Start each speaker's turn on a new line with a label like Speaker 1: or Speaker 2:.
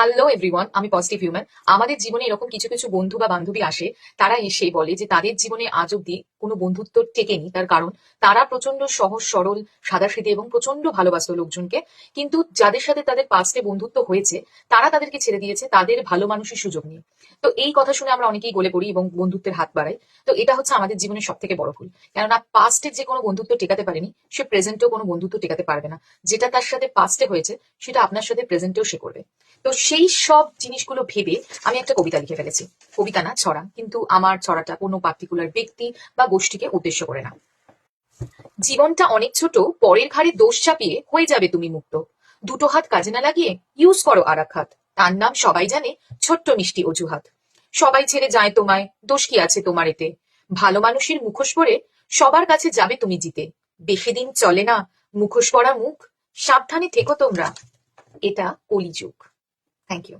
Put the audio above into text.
Speaker 1: Hello everyone, আমি positive human. আমাদের জীবনে এরকম কিছু কিছু বন্ধু বা বান্ধবী আসে, তারা এসে বলে যে তাদের জীবনে আজ অব্দি কোনো বন্ধুত্ব টেকেনি। তার কারণ তারা প্রচন্ড সহজ সরল, সাদাসিধে এবং প্রচন্ড ভালোবাসতো লোকজনকে, কিন্তু যাদের সাথে তাদের পাস্টে বন্ধুত্ব হয়েছে তারা তাদেরকে ছেড়ে দিয়েছে তাদের ভালো মানুষের সুযোগ নিয়ে। তো এই কথা শুনে আমরা অনেকেই গলে পড়ি এবং বন্ধুত্বের হাত বাড়াই। তো এটা হচ্ছে আমাদের জীবনের সব থেকে বড় ভুল। কেননা পাস্টের যে কোনো বন্ধুত্ব টেকাতে পারেনি, সে প্রেজেন্টেও কোনো বন্ধুত্ব টেকাতে পারবে না। যেটা তার সাথে পাস্টে হয়েছে সেটা আপনার সাথে প্রেজেন্টেও সে করবে। তো সেই সব জিনিসগুলো ভেবে আমি একটা কবিতা লিখে ফেলেছি। কবিতা না, ছড়া, কিন্তু আমার ছড়াটা কোনো পার্টিকুলার ব্যক্তি বা গোষ্ঠীকে উদ্দেশ্য করে না। জীবনটা অনেক ছোট, পরের ঘাড়ে দোষ চাপিয়ে হয়ে যাবে তুমি মুক্ত। দুটো হাত কাজে না লাগিয়ে ইউজ করো আর এক হাত। তার নাম সবাই জানে, ছোট্ট মিষ্টি অজুহাত। সবাই ছেড়ে যায় তোমায়, দোষ কি আছে তোমার এতে? ভালো মানুষের মুখোশ পরে সবার কাছে যাবে তুমি জিতে। বেশি দিন চলে না মুখোশ পরা মুখ, সাবধানে থেকো তোমরা, এটা কলিযুগ। Thank you.